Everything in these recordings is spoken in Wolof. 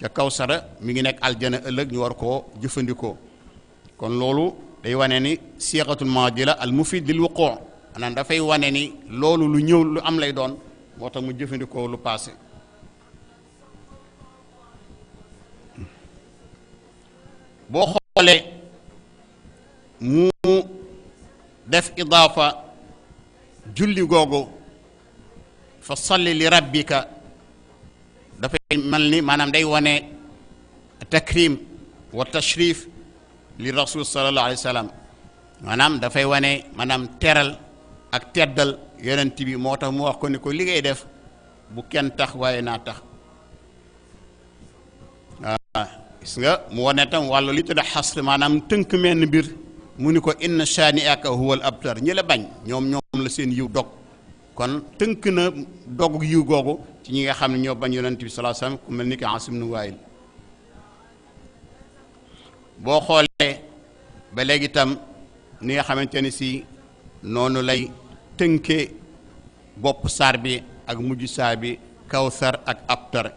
ca kawsara mi ngi nekk aljana ëllëg ñu war koo jëfandikoo kon loolu day wane ni siixatul maadi la al mufid lil wuquu maanaam dafay wane ni loolu lu ñëw lu am lay doon moo tax mu jëfandikoo lu passé boo xoolee mu def idaafa julli googu fa salli li rabbika dafay mel ni maanaam day wane takrim wa tashrif li rasul sallallahu alayhi wa sallam maanaam dafay wane maanaam teral ak teddal yonent bi moo tax mu wax ko ni ko li ngay def bu kenn tax waaye naa tax gis nga mu wane tam wàllu li tudd xasr maanaam tënk menn mbir mu ni ko inna shaani'aka huwal abtar ñi la bañ ñoom la seen yiw dog kon tënk na dog yiw googu ci ñi nga xam ne ñoo bañ yonent bi sallallahu alayhi wasallam ku mel ni ki Asim ibn Waayil boo xoolee ba léegi itam ni nga xamante ni si noonu lay tënkee bopp saar bi ak mujj saar bi kawsar ak abtar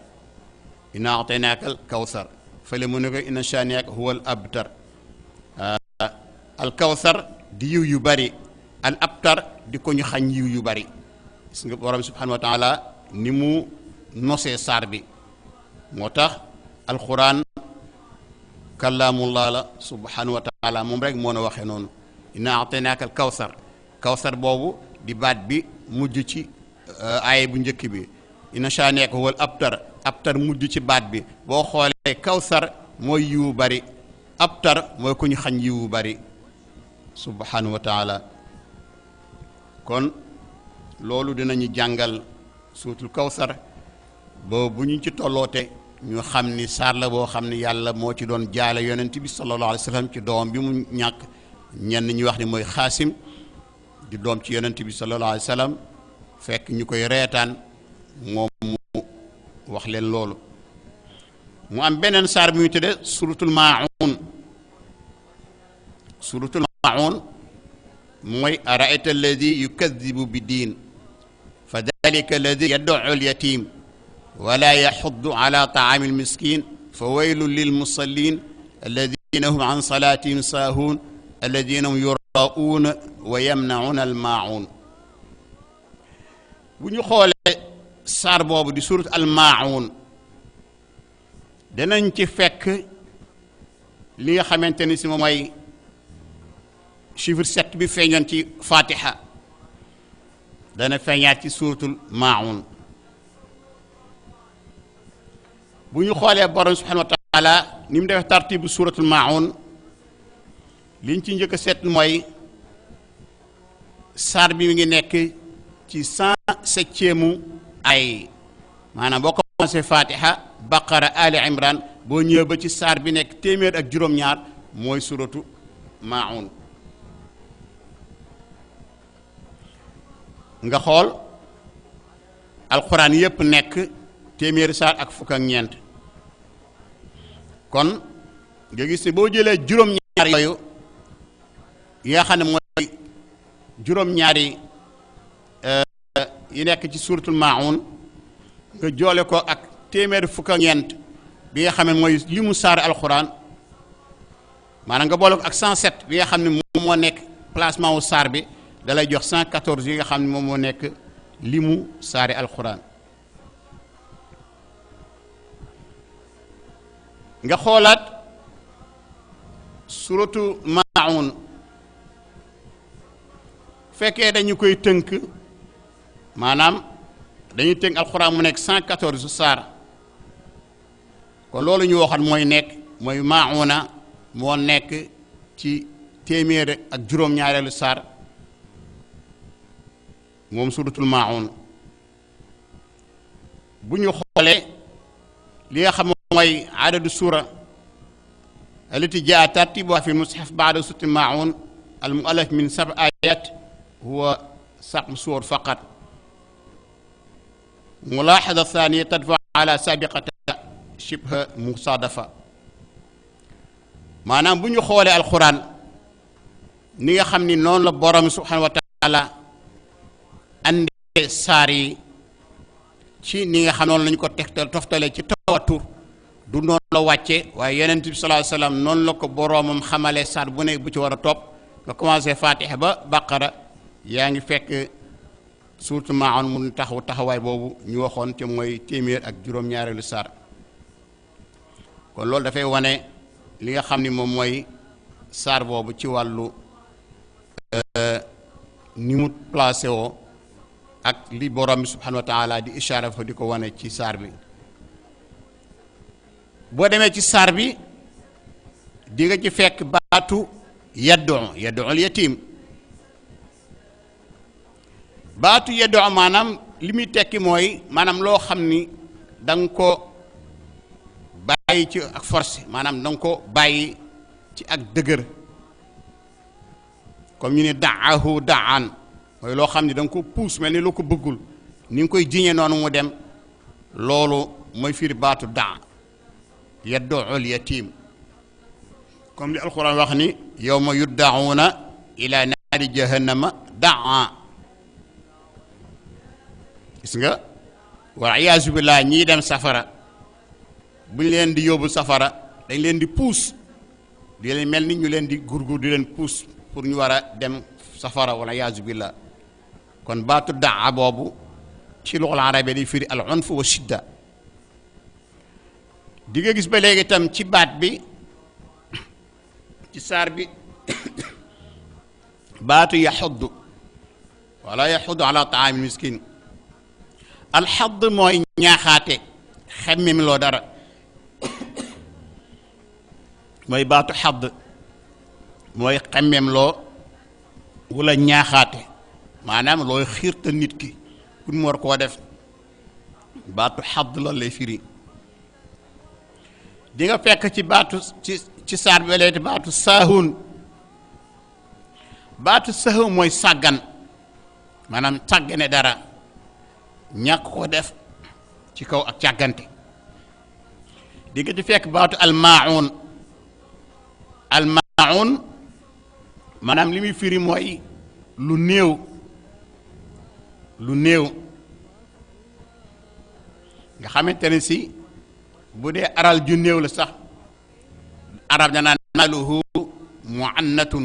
inna a'taynaakal kawsar fële mu ne ko inna shaani'aka huwal abtar al kawsar di yiw yu bari al abtar di ko ñu xañ yiw yu bari gis nga borom subhanahu wa taala ni mu nosee saar bi moo tax alquran kalaamullah la subhanahu wa taala moom rek moo na waxee noonu inna a'taynaaka al kawsar boobu di baat bi mujj ci aaya bu njëkk bi inna shaani'aka huwal abtar mujj ci baat bi boo xoolee kawsar mooy yiwu bari abtar mooy ku ñu xañ yiwu bari subhanahu wa taala kon loolu dinañu jàngal suutul kawsar ba bu ñu ci tolloote ñu xam ni saar la boo xam ni yàlla moo ci doon jaale yonent bi sallallahu alayhi wa sallam ci doom bi mu ñàkk ñenn ñi wax ni mooy xaasim di doom ci yonent bi sallallahu alayhi wa sallam fekk ñu koy reetaan moom mu wax leen loolu mu am beneen saar bu ñu tudde suratul maa'un suratul maa'un mooy ara'ayta alladi yukadibu bi diin fa dalika alladi yad'u al-yatim wala yaxuddu ala taami al-miskin fa waylun lil musallin alladina hum an salatihim saahuun alladina hum yuraa'uuna wa yamna'uuna al-maa'un bu ñu xoolee saar boobu di surat al-maa'un danañ ci fekk li nga xamante ni si moom mooy chiffre 7 bi feeñoon ci fatiha dana feeñaat ci suratul maa'un bu ñu xoolee borom subhanahu wa taala ni mu defee tartibu suratul maa'un liñ ci njëkk a seet mooy saar bi mi ngi nekk ci 107e ay maanaam boo commencé fatiha baqara ali imran boo ñëwee ba ci saar bi nekk téeméer ak juróom-ñaar mooy suratu maa'un nga xool alquran yépp nekk téeméeri saar ak fukk ak ñeent kon nga gis ne boo jëlee juróom-ñaar yooyu yi nga xam ne mooy juróom-ñaari yi nekk ci suratul maa'un nga joole ko ak téeméeri fukk ak ñeent bi nga xam ne mooy li mu saar alquran maanaam nga boole ko ak 107 bi nga xam ne moom moo nekk placement wu saar bi da lay jox 114 yi nga xam ne moom moo nekk li mu saari alquran nga xoolaat suratu maa'un fekkee dañu koy tënk maanaam dañuy tënk alquran mu nekk 114 saar kon loolu ñu waxoon mooy nekk mooy maa'una moo nekk ci téeméer ak juróom-ñaareelu saar moom suratul maa'un bu ñu xoolee li nga xam mooy adadu sura التي جاء ترتيبها في المصحف بعد سورة الماعون المؤلف من 7 آيات هو 7 سور فقط. ملاحظة ثانية تدفع على سابقة شبه مصادفة. maanaam bu ñu xoolee alxuraan ni nga xam ni noonu la borom subhanahu wa taala andee saar yi ci ni nga xam noonu lañu ko toftalee ci tawatur du noonu la wàcce waaye yonent bi sallallahu alayhi wasallam noonu la ko boroomam xamale saar bu ne bu ci war a topp nga commencé Fatiha ba Baqara yaa ngi fekk surtout Maa'un mun taxawaay boobu ñu waxoon te mooy téeméer ak juróom-ñaareelu saar kon loolu dafay wane li nga xam ni moom mooy saar boobu ci wàllu ni mu placé woo ak li borom bi subhanahu wa taala di ishaara fa di ko wane ci saar bi boo demee ci saar bi di nga ci fekk baatu yad'ul yatim baatu yad'u maanaam li muy tekki mooy maanaam loo xam ni da nga ko bàyyi ci ak force maanaam da nga ko bàyyi ci ak dëgër comme ñu ne da'ahu da'an mooy loo xam ni da nga ko puus mel ni loo ko bëggul ni nga koy jiñe noonu mu dem loolu mooy firi baatu da yad'ul yatim comme li alquran wax ni yawma yudda'una ila naari jahannama da'a gis nga wal iyaazu billah ñii dem safara bu ñu leen di yóbbu safara dañ leen di puus di leen mel ni ñu leen di gurgur di leen puus pour ñu war a dem safara wala iyaazu billah kon baatu daa boobu ci luxal arabe di firi al unf wa shidda di nga gis ba léegi itam ci baat bi ci saar bi baatu yaxudd wala yaxudd ala taami miskin alxadd mooy ñaaxaate xemmem loo dara mooy baatu xadd mooy xemmem loo wala ñaaxaate maanaam looy xiirta nit ki pour mu war koo def baatu xadd loolu lay firi di nga fekk ci baatu ci saar bi leeti baatu saahun mooy sàggan maanaam sàggane dara ñàkk ko def ci kaw ak càggante di nga ci fekk baatu almaun maanaam li muy firi mooy lu néew nga xamante ne si bu dee aral ju néew la sax arab danaan maluhu muannatun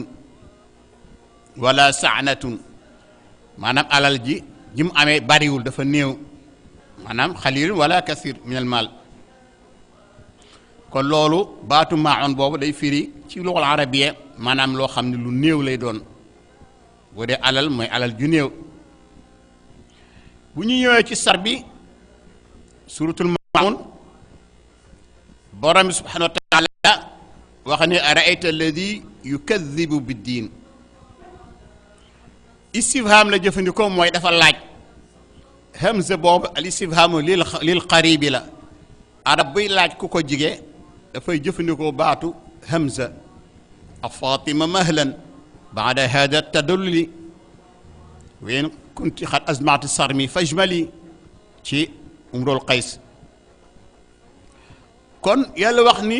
wala saanatun maanaam alal ji mu amee bariwul dafa néew maanaam xalil wala kasir min al mal kon loolu baatu maun boobu day firi ci luxal arabiya maanaam loo xam ne lu néew lay doon bu dee alal mooy alal ju néew bu ñu ñëwee ci sar bi suratul maun borom bi subhanahu wa taala wax ne araayta alladi yukadibu biddiin istifham la jëfandikoo mooy dafa laaj hamza boobu al istifhamu lil qaribi la arab buy laaj ku ko jige dafay jëfandikoo baatu hamza a fatima mahlan baada hada tadalluli ween kunti xat azmati sarmi fajmali ci umrul qays kon yàlla wax ni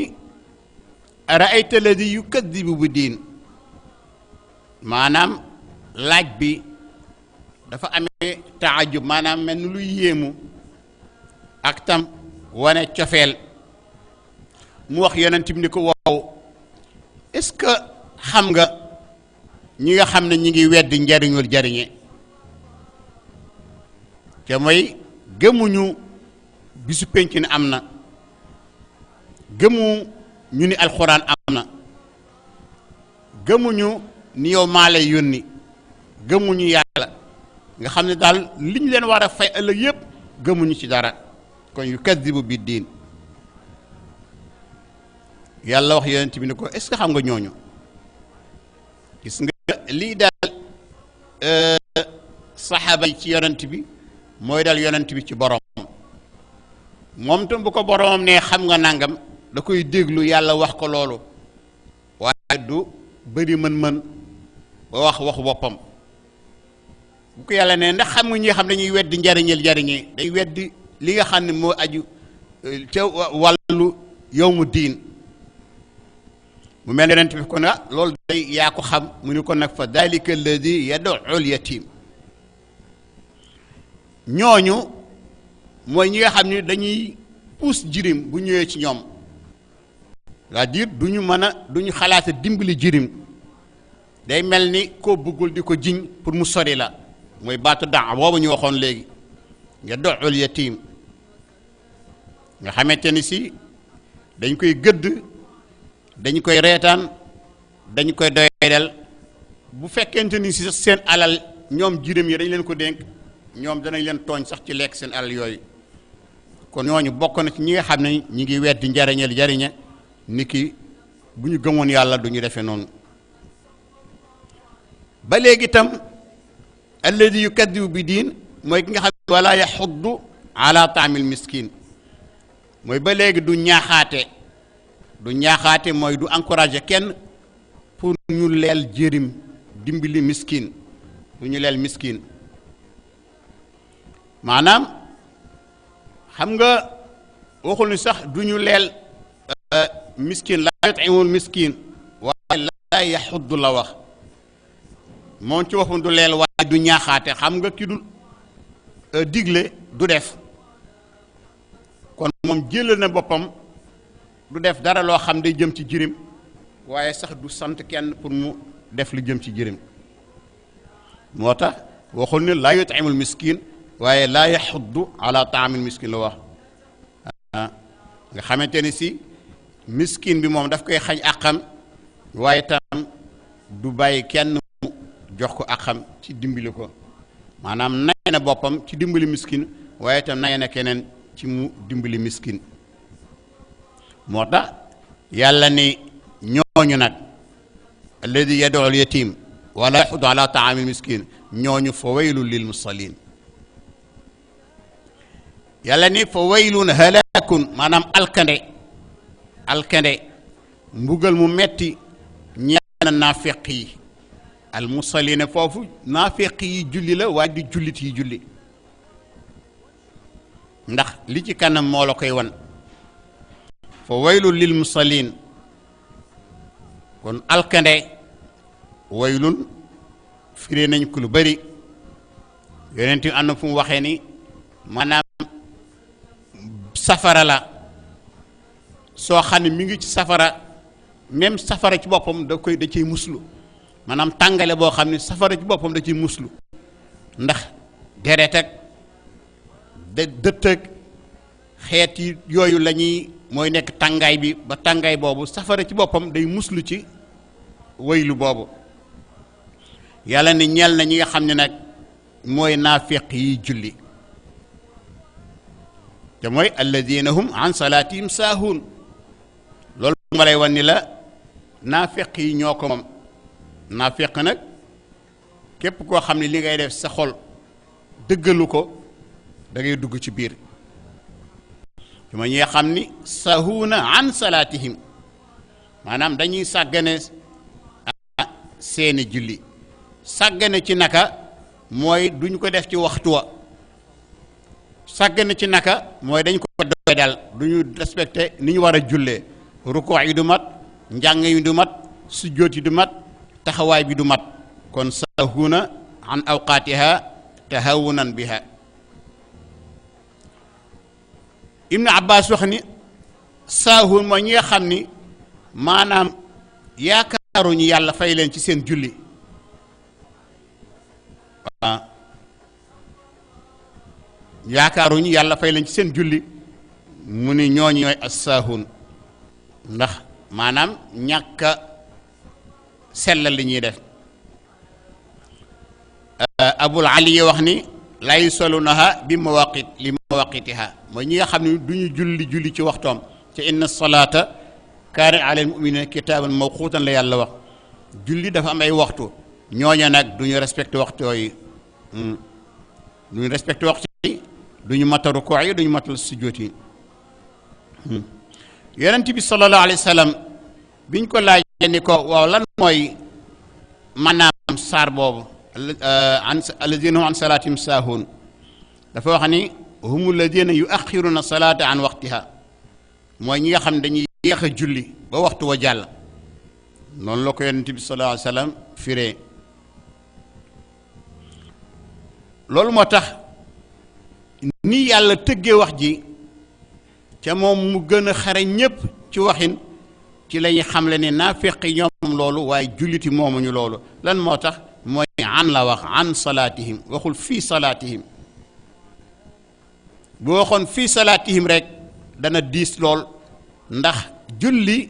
araayta alladi yukadibu bi diin maanaam laaj bi dafa amee taajub maanaam mel ni luy yéemu ak tam wane cofeel mu wax yonent bi ni ko waaw est-ce que xam nga ñi nga xam ne ñi ngi weddi njariñul jariñe te mooy gëmuñu bisu penc ne am na gëmu ñu ni alxuraan am na gëmuñu ni yow maa lay yónni gëmuñu yàlla nga xam ne daal li ñu leen war a fay ëllëg yëpp gëmuñu ci dara kon yu kaddibu bi diin yàlla wax yonent bi ne ko est-ce que xam nga ñooñu gis nga lii daal saxaaba yi ci yonent bi mooy dal yonent bi ci borom moom tam bu ko boromam ne xam nga nangam da koy déglu yàlla wax ko loolu waaye du bëri mën-mën ba wax waxu boppam bu ko yàlla ne ndax xam nga ñi xam dañuy weddi njariñel jariñe day weddi li nga xam ne moo aju ca wàllu yawmu diin mu mel ne yonent bi ko ne loolu day yaa ko xam mu ni ko nag fa dalika alladi yad'ul yatim ñooñu mooy ñi nga xam ne dañuy puus jirim bu ñëwee ci ñoom c'est-à-dire duñu mën a duñu xalaata dimbali jirim day mel ni koo bëggul di ko jiñ pour mu sori la mooy baatu daa boobu ñu waxoon léegi nga doxul yatim nga xamante ni si dañ koy gëdd dañ koy reetaan dañ koy doydal bu fekkente ni si seen alal ñoom jirim yi dañ leen ko dénk ñoom danañ leen tooñ sax ci lekk seen alal yooyu kon ñooñu bokk na ci ñi nga xam ne ñi ngi weddi njariñal jariña ni ki bu ñu gëmoon yàlla du ñu defee noonu ba léegi itam alladi yukaddibu bi diin mooy ki nga xam ne wala yaxuddu ala taamil miskin mooy ba léegi du ñaaxaate mooy du encouragé kenn pour ñu leel jërim dimbali miskin du ñu leel miskin maanaam xam nga waxul ni sax du ñu leel miskin la yutimul miskin waaye la yaxuddu la wax moom ci waxum du leel waaye du ñaaxaate xam nga ki du digle du def kon moom jëlal na boppam du def dara loo xam day jëm ci jirim waaye sax du sant kenn pour mu def lu jëm ci jirim moo tax waxul ne laa yutimul miskin waaye laa yaxuddu ala taamil miskin la wax nga xamante ni si miskin bi moom daf koy xañ àqam waaye tam du bàyyi kenn mu jox ko àqam ci dimbali ko maanaam nay na boppam ci dimbali miskin waaye tam nay na keneen ci mu dimbali miskin moo tax yàlla ni ñooñu nag alladi yad'u al yatim wala yaxuddu ala taamil miskin ñooñu fa waylun lil musallin yàlla ni fa waylun halakun maanaam alkande mbugal mu metti ñeena naafiq yi al musallina foofu naafiq yi julli la waaye di jullit yi julli ndax li ci kanam moo la koy wan fa waylun lil musallin kon alkande waylun firee nañ ko lu bari yonent yi am na fu mu waxee ni maanaam safara la soo xam ne mi ngi ci safara même safara ci boppam da ciy muslu maanaam tàngale boo xam ne safara ci boppam da ciy muslu ndax deret ak dëtt ak xeet yi yooyu la ñuy mooy nekk tàngaay bi ba tàngaay boobu safara ci boppam day muslu ci waylu boobu yàlla ne ñeel na ñi nga xam ne nag mooy naafiq yi julli te mooy alladina hum an salatihim saahuun loolu ma lay wan ni la naafiq yi ñoo ko moom naafiq nag képp koo xam ne li ngay def sa xol dëggalu ko da ngay dugg ci biir te mooy ñi nga xam ni saahuuna an salatihim maanaam dañuy sàggane seeni julli sàggane ci naka mooy duñ ko def ci waxtu wa sàggane ci naka mooy dañ ko doy dal duñu respecté ni ñu war a jullee rukoo yi du mat njàng yi du mat sujjóot yi du mat taxawaay bi du mat kon saahuuna an awqaatiha tahawunan biha ibnu abbas wax ni saahuun mooy ñi nga xam ni maanaam yaakaaruñu yàlla fay leen ci seen julli waaw yaakaaruñu yàlla fay leen ci seen julli mu ni ñooñu ñooy as-saahuun ndax maanaam ñàkk a sellal li ñuy def abul ali wax ni laa yusalluunaha bi mawaqitiha mooy ñi nga xam ne du ñu julli ci waxtoom te inna salaata kaanat alal mu'miniina kitaaban mawquutan la yàlla wax julli dafa am ay waxtu ñooña nag du ñu respecté waxtu yooyu du ñu respecté waxtu yi du ñu matal rukuu yi du ñu matal sujjóot yi yonent bi sallallahu alayhi wa sallam biñ ko laajee ni ko waaw lan mooy maanaam saar boobu alladina hum an salaatihim saahuun dafa wax ni hum alladina yuaxiruna salaata an waqtiha mooy ñi nga xam ne dañuy yéex a julli ba waxtu wa jàll noonu la ko yonent bi sallallahu alayhi wa sallam firee loolu moo tax ni yàlla tëggee wax ji ca moom mu gën a xare ñépp ci waxin ci lañuy xamle ne naafiq yi ñoom loolu waaye julliti moomuñu loolu lan moo tax mooy an la wax an salaatihim waxul fii salaatihim bu waxoon fii salaatihim rek dana diis lool ndax julli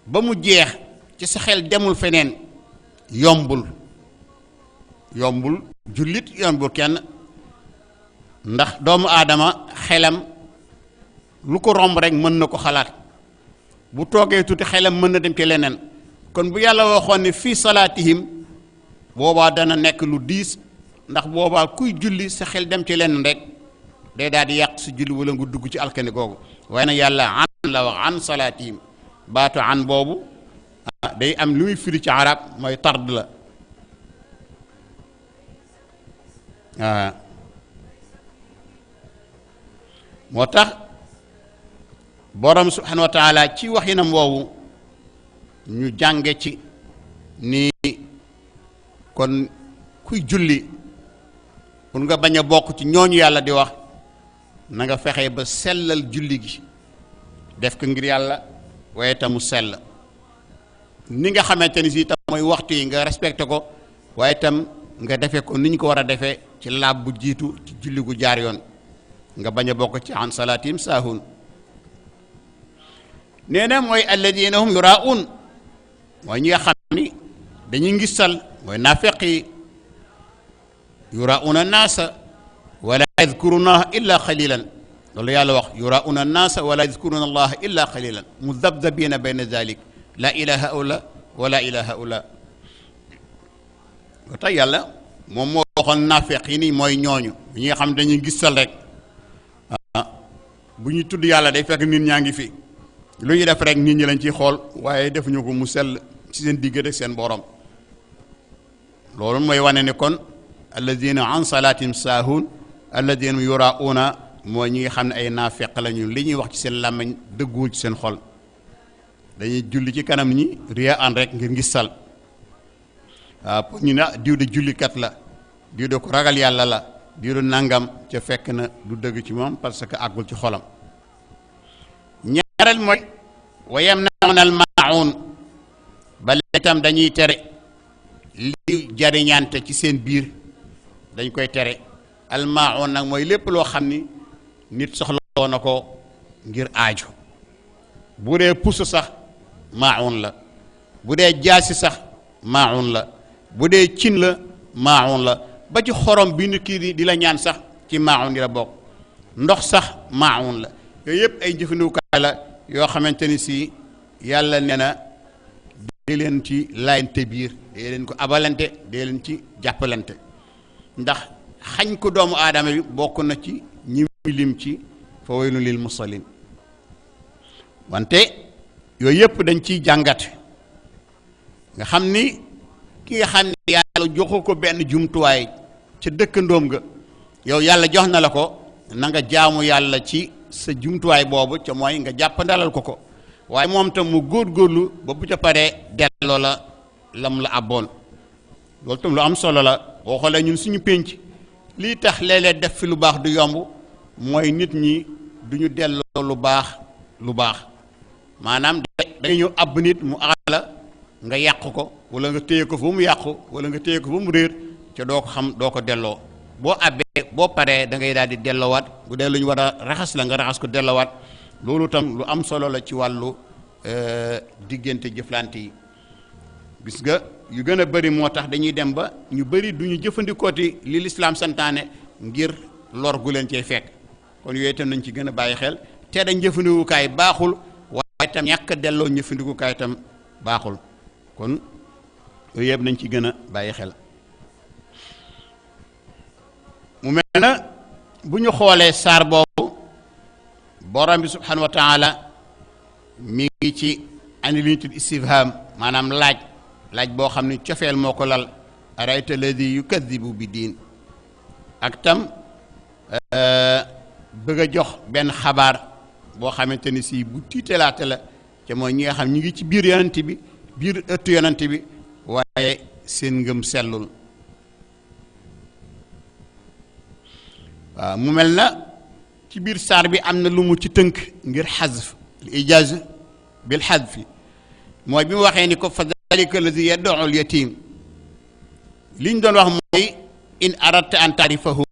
ba mu jeex ci sa xel demul feneen yombul jullit yombul kenn ndax doomu aadama xelam lu ko romb rek mën na ko xalaat bu toogee tuuti xelam mën na dem ci leneen kon bu yàlla waxoon ne fii salaatihim boobaa dana nekk lu diis ndax boobaa kuy julli sa xel dem ci leneen rek day daal di yàq si julli wala nga dugg ci alkane googu waaye nag yàlla an la wax an salaatihim baatu an boobu day am lu muy firi ci arab mooy tard la waaw moo tax borom subhanahu wa taala ci waxinam woowu ñu jànge ci ni kon kuy julli pour nga bañ a bokk ci ñooñu yàlla di wax na nga fexe ba sellal julli gi def ko ngir yàlla waaye tamu sell ni nga xamante ni si tam mooy waxtu yi nga respecté ko waaye tam nga defe ko ni ñu ko war a defee ci laab bu jiitu ci julli gu jaar yoon nga bañ a bokk ci an salaatim saahun nee na mooy alladina hum yuraun mooy ñi nga xam ni dañuy ngistal mooy naafeq yi yurauna naasa wala yadkuruna allaha illa qalilan loolu yàlla wax yurauna naasa wala yadkuruna allaha illa qalilan mudabdabina bayna dalik la ilaha illa wala ilaha illa ba tey yàlla moom moo waxoon naafeq yi ni mooy ñooñu ñi nga xam dañuy ngistal rek bu ñu tudd yàlla day fekk nit ñaa ngi fi lu ñu def rek nit ñi lañ ciy xool waaye defuñu ko mu sell ci seen diggante ak seen borom loolu mooy wane ne kon alladina an salaatihim saahun alladina yurauna mooy ñi nga xam ne ay naafeq lañu li ñuy wax ci seen làmmiñ dëgguwul ci seen xol dañuy julli ci kanam ñi riya an rek ngir ngistal waaw pour ñu ne diw de jullikat la diw de ko ragal yàlla la diw de nangam ca fekk na du dëgg ci moom parce que àggul ci xolam ñaareel mooy wa yamna'una al-maa'un bale itam dañuy tere li jariñante ci seen biir dañ koy tere al-maa'un nag mooy lépp loo xam ni nit soxla na ko ngir aaju bu dee puso sax maa'un la bu dee jaasi sax maa'un la bu dee cin la maa'un la ba ci xorom bi nit kii di la ñaan sax ci maa'un yi la bokk ndox sax maa'un la yooyu yëpp ay jëfandikukaay la yoo xamante ni si yàlla nee na dee leen ci laayante biir dee leen ko abalante dee leen ci jàppalante ndax xañ ko doomu aadama bi bokk na ci ñi lim ci fa waylun lil musallin wante yooyu yëpp dañ ciy jàngat nga xam ni ki nga xam ne yàlla joxu ko benn jumtuwaay ca dëkkandoom nga yow yàlla jox na la ko na nga jaamu yàlla ci sa jumtuwaay boobu ca mooy nga jàppandalal ko waaye moom tam mu góorgóorlu ba bu ca paree delloo la lam la abboon loolu tam lu am solo la boo xoolee ñun suñu pénc lii tax léeg-léeg def fi lu baax du yomb mooy nit ñi duñu delloo lu baax maanaam dañuy ñëw àbb nit mu aala nga yàq ko wala nga téye ko fa mu yàqu wala nga téye ko fa mu réer ca doo ko xam doo ko delloo boo abbee boo paree da ngay daal di delloowaat bu dee lu ñu war a raxas la nga raxas ko delloowaat loolu tam lu am solo la ci wàllu diggante jëflante yi gis nga yu gën a bëri moo tax dañuy dem ba ñu bëri du ñu jëfandikooti li lislaam santaane ngir lor gu leen cee fekk kon yooyu itam nañ ci gën a bàyyi xel te dañ jëfandikukaay baaxul waaye itam ñàkk a delloo jëfandikukaay itam baaxul kon yooyu yëpp nañ ci gën a bàyyi xel mu mel na bu ñu xoolee saar boobu borom bi subhanahu wa taala mi ngi ci andi li ñu tudd istifham maanaam laaj boo xam ne cofeel moo ko lal arayta alladi yukadibu bi diin ak tam bëgg a jox benn xabaar boo xamante ni si bu tiitalaate la te mooy ñi nga xam ñi ngi ci biir yonent bi biir ëttu yonent bi waaye seen ngëm sellul waaw mu mel na ci biir saar bi am na lu mu ci tënk ngir xazf ijaaz bil xadfi mooy bi mu waxee ni ko fa dalika alladi yad'u al yatim liñ doon wax mooy in aradta an taarifahu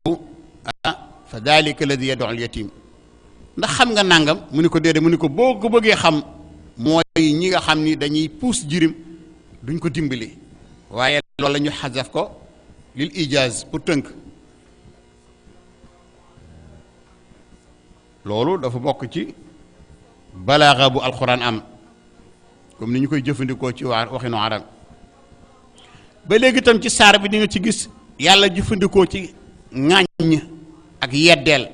fa dalika alladi yad'u al yatim ndax xam nga nangam mu ni ko déedéet mu ni ko boo ko bëggee xam mooy ñi nga xam ni dañuy puus jirim duñ ko dimbali waaye loolu la ñu xasaf ko lil ijaaz pour tënk loolu dafa bokk ci balaaxa bu alxuraan am comme ni ñu koy jëfandikoo ci waxinu arab ba léegi itam ci saar bi di nga ci gis yàlla jëfandikoo ci ŋàññ ak yeddeel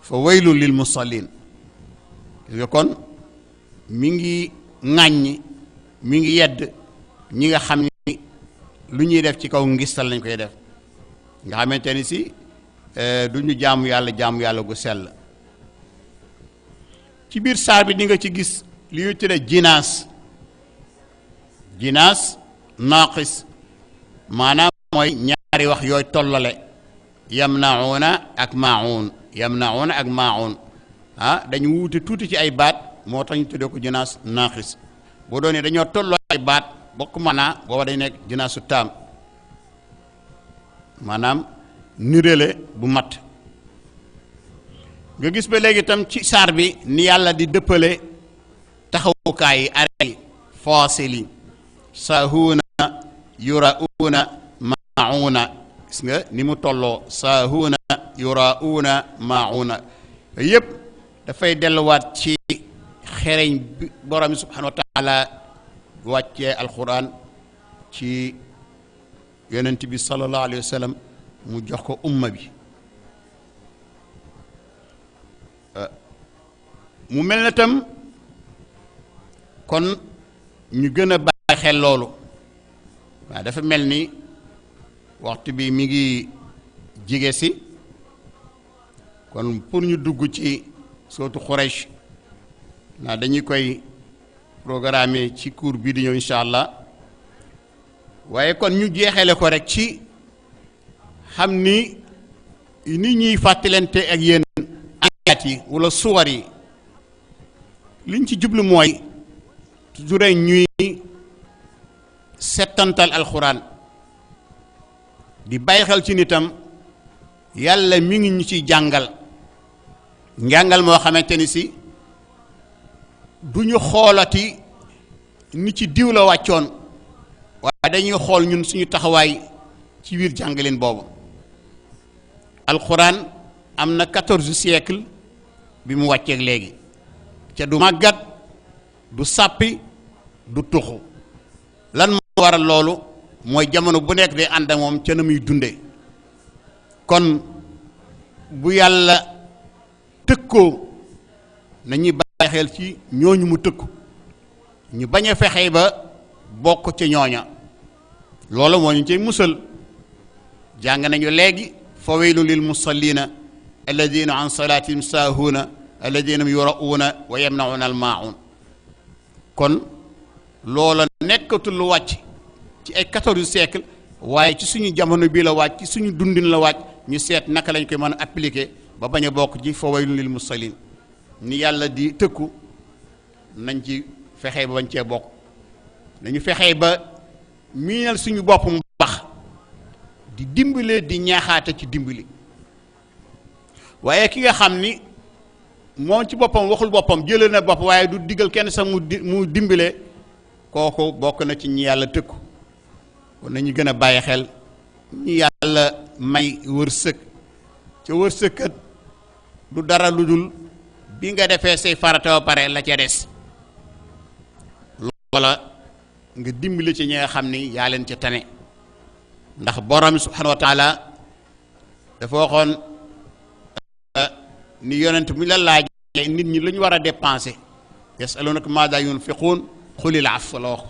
fa waylu lil musallin kon mi ngi ŋàññ mi ngi yedd ñi nga xam ni lu ñuy def ci kaw ngistal lañ koy def nga xamante ni si du ñu jaamu yàlla gu sell ci biir saar bi di nga ci gis li ñuy tudde jinaas naaqis maanaam mooy ñaari wax yooyu tollale yamnauna ak maun dañu wuute tuuti ci ay baat moo tax ñu tuddee ko jinaas naaqis boo doonee dañoo tolloo ay baat bokk maanaa booba day nekk jinaasu taam maanaam nirale bu mat nga gis ba léegi itam ci saar bi ni yàlla di dëppale taxawukaay yi are faasili saahuuna yurauna mauna gis nga ni mu tolloo saahuuna yurauna mauna yépp dafay delluwaat ci xereñ bi borom bi subhanahu wa taala wàccee alquran ci yonent bi sallallahu alayhi wa sallam mu jox ko umma bi mu mel na tam kon ñu gën a bàyyi xel loolu waaw dafa mel ni waxtu bi mi ngi jige si kon pour ñu dugg ci sootu Quraysh naa dañuy koy programme ci cours bii di ñëw incha allah waaye kon ñu jeexale ko rek ci xam ni nit ñuy fàttalante ak yéen ayat yi wala suwar yi liñ ci jublu mooy toujours ñuy settantal alxuraan di bàyyi xel ci nitam yàlla mi ngi ñu ciy jàngal njàngal moo xamante ni si du ñu xoolati ni ci diw la wàccoon waaye dañuy xool ñun suñu taxawaay ci biir jàngaleen boobu alxuraan am na 14 siècle bi mu wàcceeg léegi ca du màggat du sàppi du tuxu lan moo waral loolu mooy jamono bu nekk day ànd ak moom ca na muy dunde kon bu yàlla tëkkoo nañuy bàyyi xel ci ñooñu mu tëkku ñu bañ a fexe ba bokk ci ñooña loolu moo ñu cay musal jàng nañu léegi fa waylu lil musallina alladina an salatihim saahuuna alladina yura'uuna wa yamna'uuna al maa'un kon loola nekkatul lu wàcc ci ay 14 siècle waaye ci suñu jamono bii la wàcc ci suñu dundin la wàcc ñu seet naka lañ koy mën a appliquer ba bañ a bokk ci fa waylun lil musallin ni yàlla di tëkku nañ ci fexee ba bañ cee bokk nañu fexee ba miinal suñu bopp mu baax di dimbale di ñaaxaate ci dimbali waaye ki nga xam ni moom ci boppam waxul boppam jëlee na bopp waaye du digal kenn sax mu dimbale kooku bokk na ci ñi yàlla tëkku kon nañu gën a bàyyi xel ñi yàlla may wërsëg ca wërsëgkat du dara lu dul bi nga defee say farata ba pare la ca des loola nga dimbali ci ñi nga xam ni yaa leen ca tane ndax borom subhanahu wa taala dafa waxoon ni yonent mu la laajee nit ñi lu ñu war a dépenser yasalunaka maada yunfiquun xulil af la wax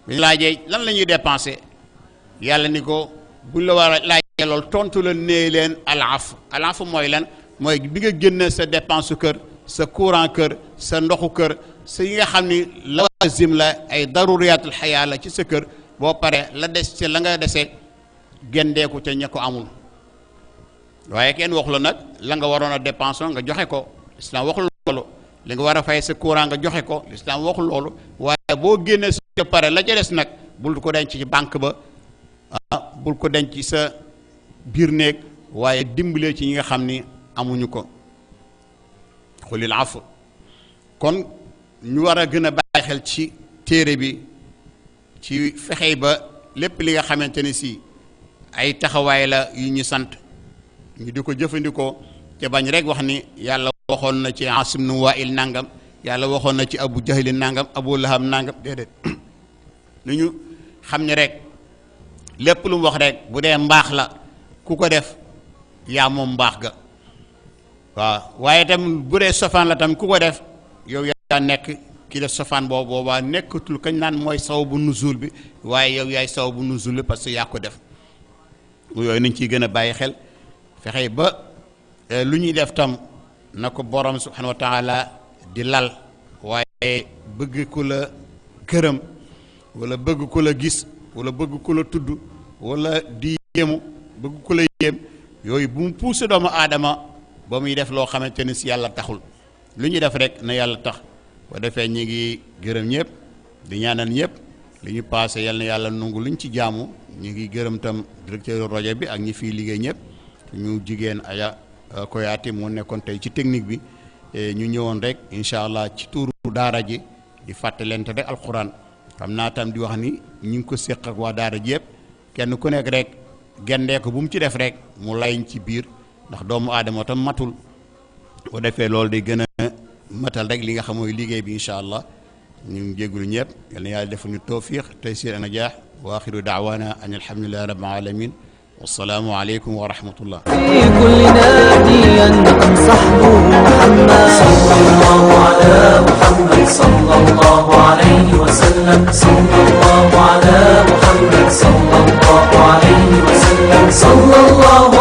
bu ñu laajee lan la ñuy dépenser yàlla ni ko buñ la war a laajee loolu tontu la nee leen al af mooy lan mooy bi nga génne sa dépense kër sa courant kër sa ndoxu kër sa yi nga xam ni lawazim la ay daruriyatul xayaa la ci sa kër boo paree la des ci la nga dese gendeeku ca ña ko amul waaye kenn waxu la nag la nga waroon a dépenser nga joxe ko l'islam waxul loolu. li nga war a fay sa courant nga joxe ko l'islam waxul loolu. waaye boo génnee sa pare la ca des nag bul ko denc ci banque ba bul ko denc ci sa biir néeg waaye dimbalee ci ñi nga xam ni amuñu ko. xulil afu kon ñu war a gën a bàyyi xel ci téere bi ci fexey ba lépp li nga xamante ni si ay taxawaay la yu ñu sant ñu di ko jëfandikoo te bañ rek wax ni yàlla waxoon na ci Asim nu Waa'il nangam yàlla waxoon na ci Abu Jahli nangam Abu Lahab nangam déedéet lu ñu xam ne rek lépp lu mu wax rek bu dee mbaax la ku ko def yaa moom mbaax ga waaw waaye tam bu dee sofaan la tam ku ko def yow yaa nekk ki def sofaan boobu boobaa nekkatul kañ naan mooy sababu nuzul bi waaye yow yaay sababu nuzul bi parce que yaa ko def yooyu nañ ciy gën a bàyyi xel fexe ba lu ñuy def tam na ko borom subhanahu wa taala di lal waaye bëgg ku la gërëm wala bëgg ku la gis wala bëgg ku la tudd wala di yéemu bëgg ku la yéem yooyu bu mu poussé doomu aadama ba muy def loo xamante ni si yàlla taxul lu ñuy def rek na yàlla tax boo defee ñu ngi gërëm ñëpp di ñaanal ñëpp li ñu passé yal na yàlla nangu luñ ci jaamu ñu ngi gërëm tam directeur rajo bi ak ñi fiy liggéey ñëpp ñu jigéen Aya Koyaati moo nekkoon tey ci technique bi ñu ñëwoon rek incha allah ci tuuru daara ji di fàttalente rek alquran xam naa tam di wax ni ñu ngi ko séq ak waa daara ji yëpp kenn ku nekk rek gendee ko bu mu ci def rek mu layñ ci biir ndax doomu aadama tam matul boo defee loolu di gën a matal rek li nga xam mooy liggéey bi incha allah ñu ngi jégalu ñëpp yal na yàlla defal ñu tawfiq taysir a najaax wa axiru daawaana an alhamdulillahi rabbil alamin والسلام عليكم ورحمة الله. في كل نادي أنصحه محمد صلى الله على محمد صلى الله عليه وسلم صلى الله على محمد صلى الله عليه وسلم صلى الله